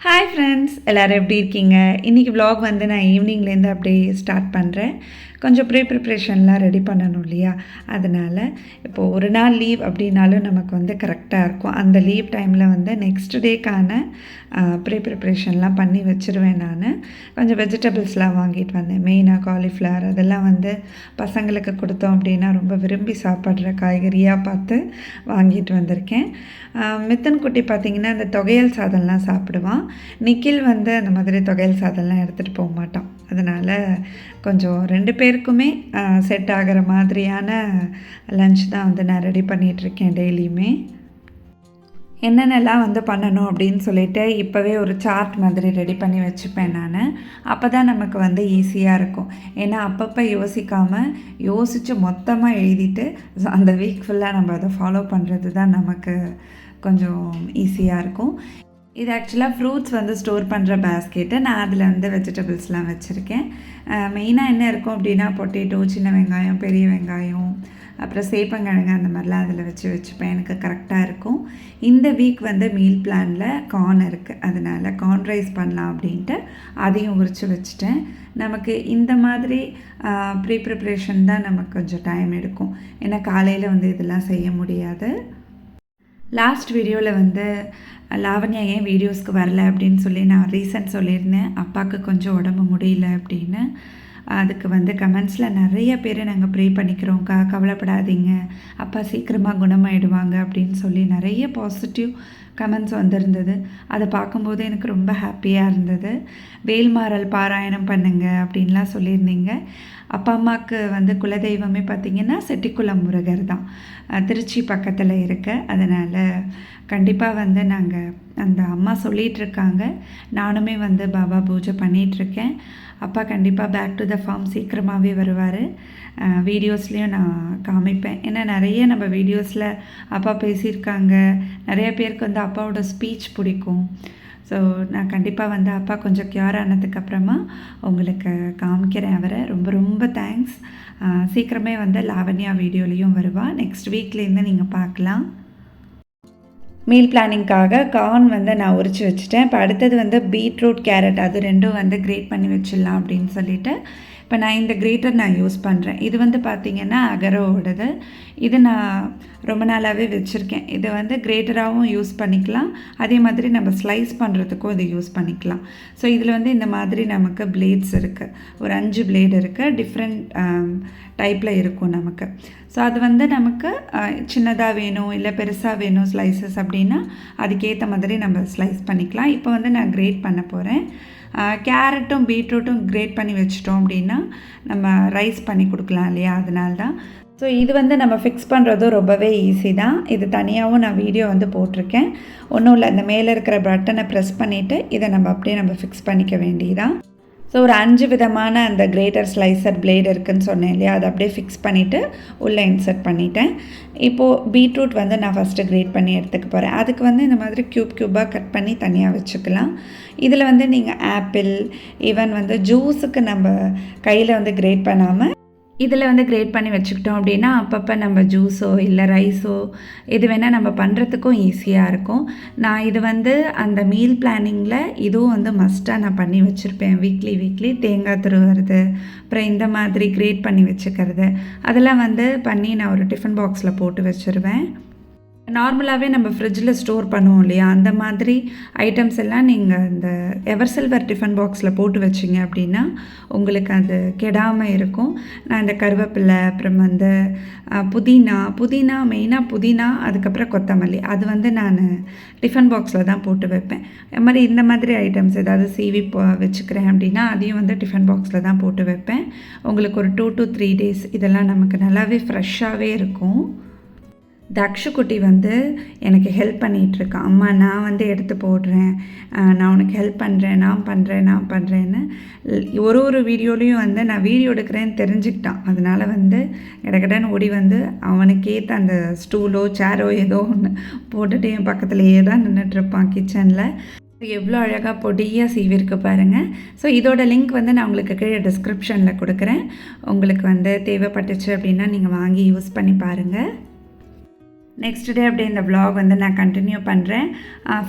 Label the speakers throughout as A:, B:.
A: Hi friends, எல்லோரும் எப்படி இருக்கீங்க? இன்றைக்கி vlog வந்து நான் ஈவினிங்லேருந்து அப்படியே ஸ்டார்ட் பண்ணுறேன். கொஞ்சம் ப்ரிப்ரேஷன்லாம் ரெடி பண்ணணும் இல்லையா? அதனால் இப்போது ஒரு நாள் லீவ் அப்படின்னாலும் நமக்கு வந்து கரெக்டாக இருக்கும். அந்த லீவ் டைமில் வந்து நெக்ஸ்ட் டேக்கான ப்ரிப்ரேஷன்லாம் பண்ணி வச்சுருவேன் நான். கொஞ்சம் வெஜிடபிள்ஸ்லாம் வாங்கிட்டு வந்தேன். மெயினாக காலிஃப்ளவர் அதெல்லாம் வந்து பசங்களுக்கு கொடுத்தோம் அப்படின்னா ரொம்ப விரும்பி சாப்பிட்ற காய்கறியாக பார்த்து வாங்கிட்டு வந்திருக்கேன். மித்தன் குட்டி பார்த்திங்கன்னா அந்த தொகையல் சாதம்லாம் சாப்பிடுவான். நிக்கில் வந்து அந்த மாதிரி தொகையல் சாதம்லாம் எடுத்துகிட்டு போக மாட்டான். அதனால் கொஞ்சம் 2 பேருக்குமே செட் ஆகிற மாதிரியான லன்ச் தான் வந்து நான் ரெடி பண்ணிகிட்ருக்கேன் டெய்லியுமே. என்னென்னலாம் வந்து பண்ணணும் அப்படின்னு சொல்லிட்டு இப்போவே ஒரு சார்ட் மாதிரி ரெடி பண்ணி வச்சுப்பேன் நான். அப்போ தான் நமக்கு வந்து ஈஸியாக இருக்கும். ஏன்னா அப்பப்போ யோசிக்காமல் யோசித்து மொத்தமாக எழுதிட்டு அந்த வீக் ஃபுல்லாக நம்ம அதை ஃபாலோ பண்ணுறது தான் நமக்கு கொஞ்சம் ஈஸியாக இருக்கும். இது ஆக்சுவலாக ஃப்ரூட்ஸ் வந்து ஸ்டோர் பண்ணுற பேஸ்கெட்டு. நான் அதில் வந்து வெஜிடபிள்ஸ்லாம் வச்சுருக்கேன். மெயினாக என்ன இருக்கும் அப்படின்னா பொட்டேட்டோ, சின்ன வெங்காயம், பெரிய வெங்காயம், அப்புறம் சேப்பங்கிழங்கு அந்த மாதிரிலாம் அதில் வச்சுப்பேன். எனக்கு கரெக்டாக இருக்கும். இந்த வீக் வந்து மீல் பிளானில் கார்ன் இருக்குது. அதனால் கார்ன் ரைஸ் பண்ணலாம் அப்படின்ட்டு அதையும் உரித்து வச்சுட்டேன். நமக்கு இந்த மாதிரி ப்ரிப்ரேஷன் தான் நமக்கு கொஞ்சம் டைம் எடுக்கும். ஏன்னா காலையில் வந்து இதெல்லாம் செய்ய முடியாது. லாஸ்ட் வீடியோவில் வந்து லாவண்யா ஏன் வீடியோஸ்க்கு வரல அப்படின்னு சொல்லி நான் ரீசன் சொல்லியிருந்தேன். அப்பாவுக்கு கொஞ்சம் உடம்பு முடியல அப்படின்னு. அதுக்கு வந்து கமெண்ட்ஸில் நிறைய பேர் நாங்கள் ப்ரே பண்ணிக்கிறோம்க்கா, கவலைப்படாதீங்க, அப்பா சீக்கிரமாக குணமாயிடுவாங்க அப்படின்னு சொல்லி நிறைய பாசிட்டிவ் கமெண்ட்ஸ் வந்திருந்தது. அதை பார்க்கும்போது எனக்கு ரொம்ப ஹாப்பியாக இருந்தது. வேல்மாறல் பாராயணம் பண்ணுங்க அப்படின்லாம் சொல்லியிருந்தீங்க. அப்பா அம்மாவுக்கு வந்து குலதெய்வமே பார்த்திங்கன்னா செட்டிக்குளம் முருகர் தான், திருச்சி பக்கத்தில் இருக்க. அதனால் கண்டிப்பாக வந்து நாங்கள் அந்த அம்மா சொல்லிகிட்ருக்காங்க. நானுமே வந்து பாபா பூஜை பண்ணிகிட்ருக்கேன். அப்பா கண்டிப்பாக பேக் டு த ஃபார்ம் சீக்கிரமாகவே வருவார். வீடியோஸ்லேயும் நான் காமிப்பேன். ஏன்னா நிறைய நம்ம வீடியோஸில் அப்பா பேசியிருக்காங்க. நிறைய பேருக்கு வந்து அப்பாவோட ஸ்பீச் பிடிக்கும். ஸோ நான் கண்டிப்பாக வந்து அப்பா கொஞ்சம் க்யூர் ஆனதுக்கப்புறமா உங்களுக்கு காமிக்கிறேன் அவரை. ரொம்ப ரொம்ப தேங்க்ஸ். சீக்கிரமே வந்து லாவண்யா வீடியோலேயும் வருவாள். நெக்ஸ்ட் வீக்லேருந்து நீங்கள் பார்க்கலாம். மீல் பிளானிங்காக கார்ன் வந்து நான் உரித்து வச்சுட்டேன். இப்போ அடுத்தது வந்து பீட்ரூட், கேரட் அது ரெண்டும் வந்து கிரேட் பண்ணி வச்சிடலாம் அப்படின்னு சொல்லிட்டு இப்போ நான் இந்த கிரேட்டர் நான் யூஸ் பண்ணுறேன். இது வந்து பார்த்திங்கன்னா அகரோவோடது. இது நான் ரொம்ப நாளாகவே வச்சுருக்கேன். இதை வந்து கிரேட்டராகவும் யூஸ் பண்ணிக்கலாம், அதே மாதிரி நம்ம ஸ்லைஸ் பண்ணுறதுக்கும் இதை யூஸ் பண்ணிக்கலாம். ஸோ இதில் வந்து இந்த மாதிரி நமக்கு பிளேட்ஸ் இருக்குது. ஒரு 5 பிளேடு இருக்குது. டிஃப்ரெண்ட் டைப்பில் இருக்கும் நமக்கு. ஸோ அது வந்து நமக்கு சின்னதாக வேணும் இல்லை பெருசாக வேணும் ஸ்லைசஸ் அப்படின்னா அதுக்கேற்ற மாதிரி நம்ம ஸ்லைஸ் பண்ணிக்கலாம். இப்போ வந்து நான் கிரேட் பண்ண போகிறேன். கேரட்டும் பீட்ரூட்டும் கிரேட் பண்ணி வச்சிட்டோம் அப்படின்னா நம்ம ரைஸ் பண்ணி கொடுக்கலாம் இல்லையா? அதனால தான். ஸோ இது வந்து நம்ம ஃபிக்ஸ் பண்ணுறதும் ரொம்பவே ஈஸி தான். இது தனியாகவும் நான் வீடியோ வந்து போட்டிருக்கேன். ஒன்றும் இல்லை, இந்த மேலே இருக்கிற பட்டனை ப்ரெஸ் பண்ணிவிட்டு இதை நம்ம அப்படியே நம்ம ஃபிக்ஸ் பண்ணிக்க வேண்டியதான். ஸோ ஒரு 5 விதமான அந்த கிரேட்டர் ஸ்லைசர் பிளேட் இருக்குதுன்னு சொன்னேன் இல்லையா? அதை அப்படியே ஃபிக்ஸ் பண்ணிவிட்டு உள்ளே இன்சர்ட் பண்ணிட்டேன். இப்போது பீட்ரூட் வந்து நான் ஃபஸ்ட்டு கிரேட் பண்ணி எடுத்துக்க போகிறேன். அதுக்கு வந்து இந்த மாதிரி க்யூபாக கட் பண்ணி தனியாக வச்சுக்கலாம். இதில் வந்து நீங்கள் ஆப்பிள், ஈவன் வந்து ஜூஸுக்கு நம்ம கையில் வந்து கிரேட் பண்ணாமல் இதில் வந்து கிரேட் பண்ணி வச்சுக்கிட்டோம் அப்படின்னா அப்பப்போ நம்ம ஜூஸோ இல்லை ரைஸோ இது வேணால் நம்ம பண்ணுறதுக்கும் ஈஸியாக இருக்கும். நான் இது வந்து அந்த மீல் பிளானிங்கில் இதுவும் வந்து மஸ்ட்டாக நான் பண்ணி வச்சுருப்பேன். வீக்லி தேங்காய் துருவுறது, அப்புறம் இந்த மாதிரி கிரேட் பண்ணி வச்சுக்கிறது, அதெல்லாம் வந்து பண்ணி நான் ஒரு டிஃபன் பாக்ஸில் போட்டு வச்சுருவேன். நார்மலாகவே நம்ம ஃப்ரிட்ஜில் ஸ்டோர் பண்ணுவோம் இல்லையா? அந்த மாதிரி ஐட்டம்ஸ் எல்லாம் நீங்கள் இந்த எவர் சில்வர் டிஃபன் பாக்ஸில் போட்டு வச்சிங்க அப்படின்னா உங்களுக்கு அது கெடாமல் இருக்கும். நான் இந்த கருவேப்பிலை, அப்புறம் வந்து புதினா மெயினாக புதினா, அதுக்கப்புறம் கொத்தமல்லி அது வந்து நான் டிஃபன் பாக்ஸில் தான் போட்டு வைப்பேன். அது மாதிரி இந்த மாதிரி ஐட்டம்ஸ் ஏதாவது சீவி வச்சுக்கிறேன் அப்படின்னா அதையும் வந்து டிஃபன் பாக்ஸில் தான் போட்டு வைப்பேன். உங்களுக்கு ஒரு 2 to 3 days இதெல்லாம் நமக்கு நல்லாவே ஃப்ரெஷ்ஷாகவே இருக்கும். தக்ஷுக்குட்டி வந்து எனக்கு ஹெல்ப் பண்ணிகிட்ருக்கான். அம்மா நான் வந்து எடுத்து போடுறேன், நான் உனக்கு ஹெல்ப் பண்ணுறேன், நான் பண்ணுறேன்னு ஒரு வீடியோலையும் வந்து நான் வீடியோ எடுக்கிறேன்னு தெரிஞ்சுக்கிட்டான். அதனால் வந்து கடகடன்னு ஓடி வந்து அவனுக்கேற்ற அந்த ஸ்டூலோ சேரோ ஏதோ ஒன்று போட்டுட்டு என் பக்கத்துலேயே தான் நின்றுட்டுருப்பான் கிச்சனில். எவ்வளோ அழகாக பொடியாக சீவிருக்கு பாருங்கள். ஸோ இதோட லிங்க் வந்து நான் உங்களுக்கு கீழே டிஸ்கிரிப்ஷனில் கொடுக்குறேன். உங்களுக்கு வந்து தேவைப்பட்டுச்சு அப்படின்னா நீங்கள் வாங்கி யூஸ் பண்ணி பாருங்கள். நெக்ஸ்ட் டே அப்படியே இந்த vlog வந்து நான் கண்டினியூ பண்ணுறேன்.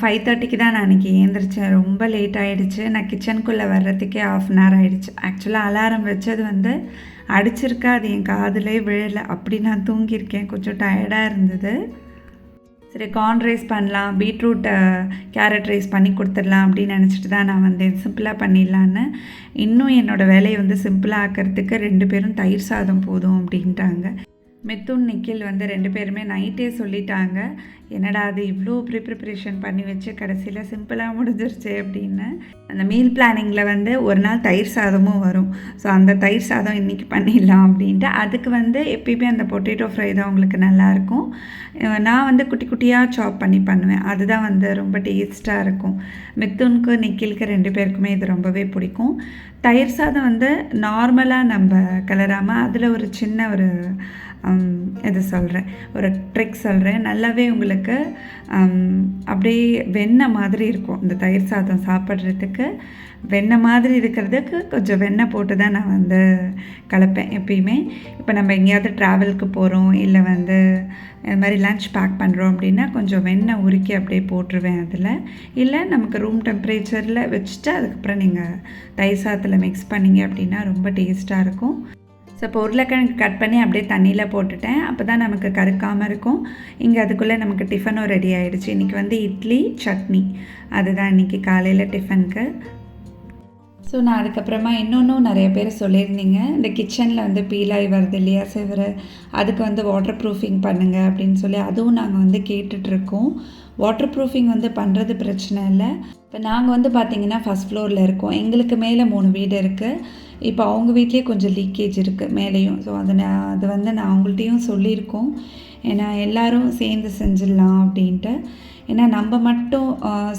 A: 5:30க்கு தான் நான் அன்றைக்கி ஏந்திரிச்சேன். ரொம்ப லேட் ஆகிடுச்சு. நான் கிச்சனுக்குள்ளே வர்றதுக்கே 1/2 hour ஆகிடுச்சு. ஆக்சுவலாக அலாரம் வச்சது வந்து அடிச்சிருக்கா, அது என் காதிலே விழலை. அப்படி நான் தூங்கியிருக்கேன். கொஞ்சம் டயர்டாக இருந்தது. சரி, கார்ன் ரைஸ் பண்ணலாம், பீட்ரூட் கேரட் ரைஸ் பண்ணி கொடுத்துடலாம் அப்படின்னு நினச்சிட்டு தான் நான் வந்தேன். சிம்பிளாக பண்ணிடலான்னு. இன்னும் என்னோடய வேலையை வந்து சிம்பிளாக ஆக்கிறதுக்கு 2 பேரும் தயிர் சாதம் போதும் அப்படின்ட்டாங்க. மித்துன் நிக்கில் வந்து 2 பேருமே நைட்டே சொல்லிட்டாங்க, என்னடா அது இவ்வளோ ப்ரிப்ரேஷன் பண்ணி வச்சு கடைசியில் சிம்பிளாக முடிஞ்சிருச்சு அப்படின்னு. அந்த மீல் பிளானிங்கில் வந்து ஒரு நாள் தயிர் சாதமும் வரும். ஸோ அந்த தயிர் சாதம் இன்றைக்கி பண்ணிடலாம் அப்படின்ட்டு. அதுக்கு வந்து எப்பயுமே அந்த பொட்டேட்டோ ஃப்ரை தான் உங்களுக்கு நல்லாயிருக்கும். நான் வந்து குட்டி குட்டியாக சாப் பண்ணி பண்ணுவேன். அதுதான் வந்து ரொம்ப டேஸ்ட்டாக இருக்கும். மித்துனுக்கு நிக்கிலுக்கு 2 பேருக்குமே இது ரொம்பவே பிடிக்கும். தயிர் சாதம் வந்து நார்மலாக நம்ம கிளறாமல் அதில் ஒரு சின்ன ஒரு இது சொல்கிறேன், ஒரு ட்ரிக் சொல்கிறேன். நல்லாவே உங்களுக்கு அப்படியே வெண்ணெய் மாதிரி இருக்கும். இந்த தயிர் சாதம் சாப்பிட்றதுக்கு வெண்ணெய் மாதிரி இருக்கிறதுக்கு கொஞ்சம் வெண்ணெய் போட்டு தான் நான் வந்து கலப்பேன் எப்பயுமே. இப்போ நம்ம எங்கேயாவது ட்ராவலுக்கு போகிறோம், இல்லை வந்து இது மாதிரி லன்ச் பேக் பண்ணுறோம் அப்படின்னா கொஞ்சம் வெண்ணெய் உருக்கி அப்படியே போட்டுருவேன் அதில். இல்லை நமக்கு ரூம் டெம்பரேச்சரில் வச்சுட்டு அதுக்கப்புறம் நீங்கள் தயிர் சாதத்தில் மிக்ஸ் பண்ணிங்க அப்படின்னா ரொம்ப டேஸ்ட்டாக இருக்கும். ஸோ இப்போ உருளைக்கிழங்கு கட் பண்ணி அப்படியே தண்ணியில் போட்டுட்டேன். அப்போ தான் நமக்கு கருக்காமல் இருக்கும். இங்கே அதுக்குள்ளே நமக்கு டிஃபனும் ரெடி ஆகிடுச்சு. இன்றைக்கி வந்து இட்லி சட்னி, அதுதான் இன்றைக்கி காலையில் டிஃபனுக்கு. ஸோ நான் அதுக்கப்புறமா இன்னொன்றும் நிறைய பேர் சொல்லியிருந்தீங்க, இந்த கிச்சனில் வந்து பீலாகி வருது இல்லையா செவரு, அதுக்கு வந்து வாட்டர் ப்ரூஃபிங் பண்ணுங்கள் அப்படின்னு சொல்லி அதுவும் நாங்கள் வந்து கேட்டுட்ருக்கோம். வாட்டர் ப்ரூஃபிங் வந்து பண்ணுறது பிரச்சனை இல்லை. இப்போ நாங்கள் வந்து பார்த்திங்கன்னா ஃபஸ்ட் ஃப்ளோரில் இருக்கோம். எங்களுக்கு மேலே 3 வீடு இருக்குது. இப்போ அவங்க வீட்லேயே கொஞ்சம் லீக்கேஜ் இருக்குது மேலேயும். ஸோ அது வந்து நான் அவங்கள்ட்டையும் சொல்லியிருக்கோம். ஏன்னா எல்லோரும் சேர்ந்து செஞ்சிடலாம் அப்படின்ட்டு. ஏன்னா நம்ம மட்டும்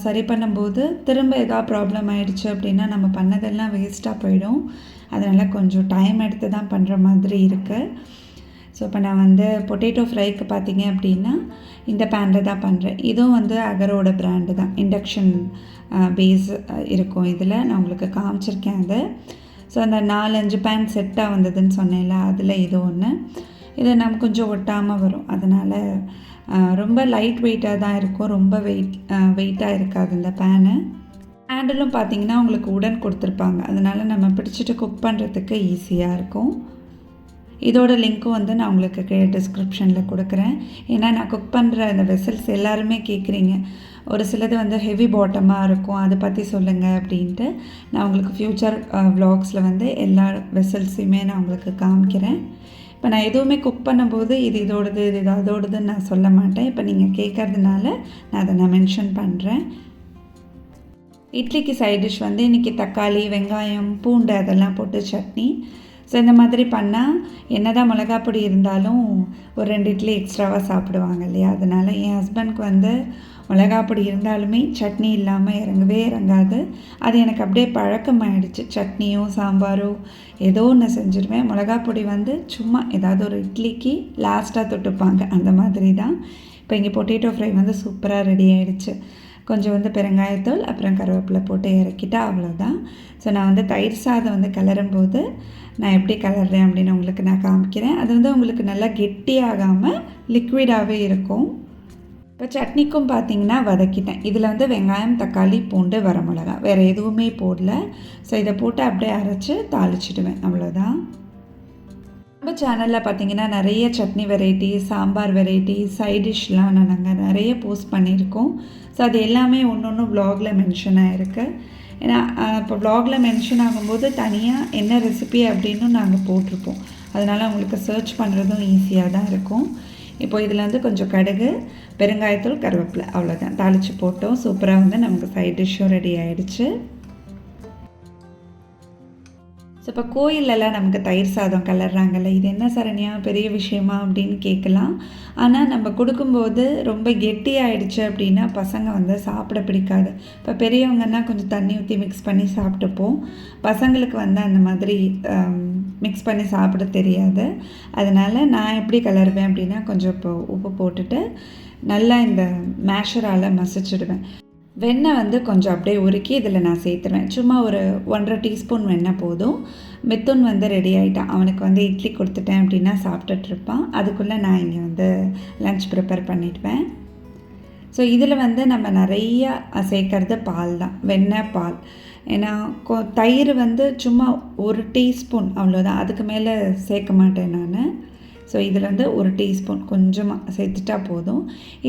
A: சரி பண்ணும்போது திரும்ப எதாவது ப்ராப்ளம் ஆகிடுச்சு அப்படின்னா நம்ம பண்ணதெல்லாம் வேஸ்ட்டாக போயிடும். அதனால் கொஞ்சம் டைம் எடுத்து தான் பண்ணுற மாதிரி இருக்குது. ஸோ இப்போ நான் வந்து பொட்டேட்டோ ஃப்ரைக்கு பார்த்தீங்க அப்படின்னா இந்த பேனில் தான் பண்ணுறேன். இதுவும் வந்து அகரோட பிராண்டு தான். இண்டக்ஷன் பேஸ் இருக்கும் இதில். நான் உங்களுக்கு காமிச்சிருக்கேன் அது. ஸோ அந்த 4-5 பேன் செட்டாக வந்ததுன்னு சொன்னேன்ல, அதில் இது ஒன்று. இது நம்ம கொஞ்சம் ஒட்டாமல் வரும். அதனால் ரொம்ப லைட் வெயிட்டாக தான் இருக்கும். ரொம்ப வெயிட்டாக இருக்காது இந்த பேனு. ஹேண்டிலும் பார்த்திங்கன்னா உங்களுக்கு உடன் கொடுத்துருப்பாங்க. அதனால் நம்ம பிடிச்சிட்டு குக் பண்ணுறதுக்கு ஈஸியாக இருக்கும். இதோட லிங்க்கும் வந்து நான் உங்களுக்கு டிஸ்கிரிப்ஷனில் கொடுக்குறேன். ஏன்னா நான் குக் பண்ணுற அந்த வெசல்ஸ் எல்லாருமே கேட்குறீங்க, ஒரு சிலது வந்து ஹெவி பாட்டமாக இருக்கும், அதை பற்றி சொல்லுங்கள் அப்படின்ட்டு. நான் உங்களுக்கு ஃப்யூச்சர் வ்ளாக்ஸில் வந்து எல்லா வெசல்ஸையுமே நான் உங்களுக்கு காமிக்கிறேன். இப்போ நான் எதுவுமே குக் பண்ணும்போது இது இதோடது இது அதோடதுன்னு நான் சொல்ல மாட்டேன். இப்போ நீங்கள் கேட்கறதுனால நான் அதை மென்ஷன் பண்ணுறேன். இட்லிக்கு சைட் டிஷ் வந்து இன்றைக்கி தக்காளி, வெங்காயம், பூண்டு அதெல்லாம் போட்டு சட்னி. ஸோ இந்த மாதிரி பண்ணால் என்ன தான் மிளகா பொடி இருந்தாலும் ஒரு 2 இட்லி எக்ஸ்ட்ராவாக சாப்பிடுவாங்க இல்லையா. அதனால் என் ஹஸ்பண்ட்க்கு வந்து மிளகா பொடி இருந்தாலுமே சட்னி இல்லாமல் இறங்கவே இறங்காது. அது எனக்கு அப்படியே பழக்கமாகிடுச்சு. சட்னியோ சாம்பாரோ ஏதோ ஒன்று செஞ்சுருவேன். மிளகா பொடி வந்து சும்மா ஏதாவது ஒரு இட்லிக்கு லாஸ்ட்டாக தொட்டுப்பாங்க, அந்த மாதிரி தான். இப்போ இங்கே பொட்டேட்டோ ஃப்ரை வந்து சூப்பராக ரெடி ஆகிடுச்சு. கொஞ்சம் வந்து பெருங்காயத்தூள் அப்புறம் கருவேப்பிலை போட்டு இறக்கிட்டா அவ்வளோதான். ஸோ நான் வந்து தயிர் சாதம் வந்து கிளறும்போது நான் எப்படி கிளறேன் அப்படின்னு உங்களுக்கு நான் காமிக்கிறேன். அது வந்து உங்களுக்கு நல்லா கெட்டியாகாமல் லிக்விடாகவே இருக்கும். இப்போ சட்னிக்கும் பார்த்திங்கன்னா வதக்கிட்டேன். இதில் வந்து வெங்காயம், தக்காளி, பூண்டு, வரமிளகா வேறு எதுவுமே போடல. ஸோ இதை போட்டு அப்படியே அரைச்சி தாளிச்சிடுவேன், அவ்வளோதான். நம்ம சேனலில் பார்த்திங்கன்னா நிறைய chutney variety, sambar variety, side டிஷ்லாம் நாங்கள் நிறைய போஸ்ட் பண்ணியிருக்கோம். ஸோ அது எல்லாமே ஒன்று வ்ளாகில் மென்ஷன் ஆகிருக்கு. ஏன்னா இப்போ வ்ளாகில் மென்ஷன் ஆகும்போது தனியாக என்ன ரெசிபி அப்படின்னு நாங்கள் போட்டிருப்போம். அதனால் உங்களுக்கு சர்ச் பண்ணுறதும் ஈஸியாக தான் இருக்கும். இப்போ இதில் வந்து கொஞ்சம் கடுகு, பெருங்காயத்தூள், கருவேப்பிலை அவ்வளோதான் தாளித்து போட்டோம். சூப்பராக வந்து நமக்கு சைட் டிஷ்ஷும் ரெடி ஆகிடுச்சு. ஸோ இப்போ கோயிலெல்லாம் நமக்கு தயிர் சாதம் கிளறாங்கல்ல, இது என்ன சரண்யா பெரிய விஷயமா அப்படின்னு கேட்கலாம். ஆனால் நம்ம கொடுக்கும்போது ரொம்ப கெட்டியாகிடுச்சு அப்படின்னா பசங்க வந்து சாப்பிட பிடிக்காது. இப்போ பெரியவங்கன்னா கொஞ்சம் தண்ணி ஊற்றி மிக்ஸ் பண்ணி சாப்பிட்டுப்போம். பசங்களுக்கு வந்து அந்த மாதிரி மிக்ஸ் பண்ணி சாப்பிட தெரியாது. அதனால் நான் எப்படி கிளறுவேன் அப்படின்னா கொஞ்சம் இப்போ உப்பு போட்டுட்டு நல்லா இந்த மேஷரால் மசிச்சிடுவேன். வெண்ணெய் வந்து கொஞ்சம் அப்படியே உருக்கி இதில் நான் சேர்த்துருவேன். சும்மா ஒரு 1½ டீஸ்பூன் வெண்ணெய் போதும். மித்துன் வந்து ரெடி ஆகிட்டான். அவனுக்கு வந்து இட்லி கொடுத்துட்டேன் அப்படின்னா சாப்பிட்டுட்ருப்பான். அதுக்குள்ளே நான் இங்கே வந்து லன்ச் ப்ரிப்பேர் பண்ணிடுவேன். ஸோ இதில் வந்து நம்ம நிறையா சேர்க்கறது பால் தான், வெண்ணெய் பால். ஏன்னா தயிர் வந்து சும்மா 1 டீஸ்பூன் அவ்வளோதான், அதுக்கு மேலே சேர்க்க மாட்டேன் நான். ஸோ இதில் வந்து 1 டீஸ்பூன் கொஞ்சமாக சேர்த்துட்டா போதும்.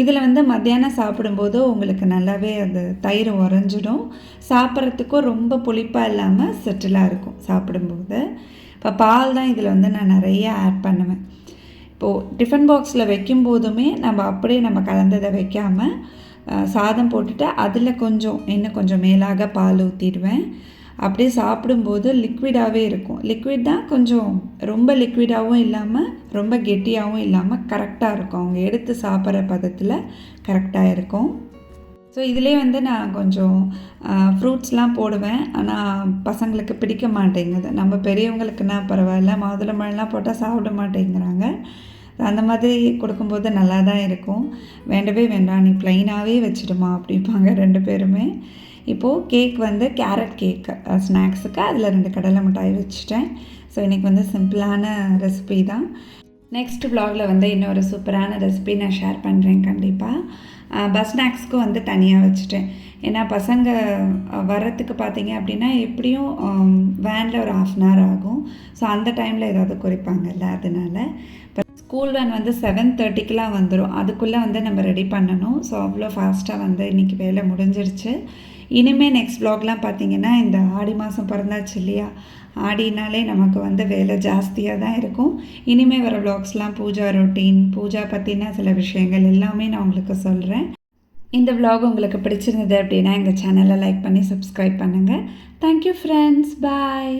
A: இதில் வந்து மத்தியானம் சாப்பிடும்போது உங்களுக்கு நல்லாவே அது தயிர் உறைஞ்சிடும். சாப்பிட்றதுக்கும் ரொம்ப புளிப்பாக இல்லாமல் செட்டிலாக இருக்கும் சாப்பிடும்போது. இப்போ பால் தான் இதில் வந்து நான் நிறைய ஆட் பண்ணுவேன். இப்போது டிஃபன் பாக்ஸில் வைக்கும்போதுமே நம்ம கலந்ததை வைக்காமல் சாதம் போட்டுட்டு அதில் இன்னும் கொஞ்சம் மேலாக பால் ஊற்றிடுவேன். அப்படியே சாப்பிடும்போது லிக்விடாகவே இருக்கும். லிக்விட் தான், கொஞ்சம் ரொம்ப லிக்விடாகவும் இல்லாமல் ரொம்ப கெட்டியாகவும் இல்லாமல் கரெக்டாக இருக்கும். அவங்க எடுத்து சாப்பிட்ற பதத்தில் கரெக்டாக இருக்கும். ஸோ இதிலே வந்து நான் கொஞ்சம் ஃப்ரூட்ஸ்லாம் போடுவேன். ஆனால் பசங்களுக்கு பிடிக்க மாட்டேங்குது. நம்ம பெரியவங்களுக்குன்னா பரவாயில்ல, மாதுளம்பழம்லாம் போட்டால் சாப்பிட மாட்டேங்கிறாங்க. அந்த மாதிரி கொடுக்கும்போது நல்லா தான் இருக்கும். வேண்டவே வேண்டாம், நீ ப்ளைனாகவே வச்சுடுமா அப்படிம்பாங்க 2 பேருமே. இப்போது கேக் வந்து கேரட் கேக் ஸ்நாக்ஸுக்கு அதில் 2 கடலை மிட்டாய் வச்சுட்டேன். ஸோ இன்றைக்கி வந்து சிம்பிளான ரெசிபி தான். நெக்ஸ்ட் வ்ளாகில் வந்து இன்னொரு சூப்பரான ரெசிபி நான் ஷேர் பண்ணுறேன் கண்டிப்பாக. பஸ் ஸ்நாக்ஸ்க்கும் வந்து தனியாக வச்சுட்டேன். ஏன்னா பசங்க வர்றதுக்கு பார்த்தீங்க அப்படின்னா எப்படியும் வேனில் ஒரு 1/2 hour ஆகும். ஸோ அந்த டைமில் ஏதாவது குறிப்பாங்கல்ல, அதனால் இப்போ ஸ்கூல் வேன் வந்து 7:30க்கெலாம் வந்துடும். அதுக்குள்ளே வந்து நம்ம ரெடி பண்ணணும். ஸோ அவ்வளோ ஃபாஸ்ட்டாக வந்து இன்றைக்கி வேலை முடிஞ்சிருச்சு. இனிமேல் நெக்ஸ்ட் வ்ளாக்லாம் பார்த்திங்கன்னா இந்த ஆடி மாதம் பிறந்தாச்சு இல்லையா, ஆடினாலே நமக்கு வந்து வேலை ஜாஸ்தியாக தான் இருக்கும். இனிமேல் வர வ்ளாக்ஸ்லாம் பூஜா ரொட்டீன், பூஜா பற்றின சில விஷயங்கள் எல்லாமே நான் உங்களுக்கு சொல்கிறேன். இந்த வ்ளாக் உங்களுக்கு பிடிச்சிருந்தது அப்படின்னா எங்கள் சேனலை லைக் பண்ணி சப்ஸ்கிரைப் பண்ணுங்கள். தேங்க்யூ ஃப்ரெண்ட்ஸ், பாய்.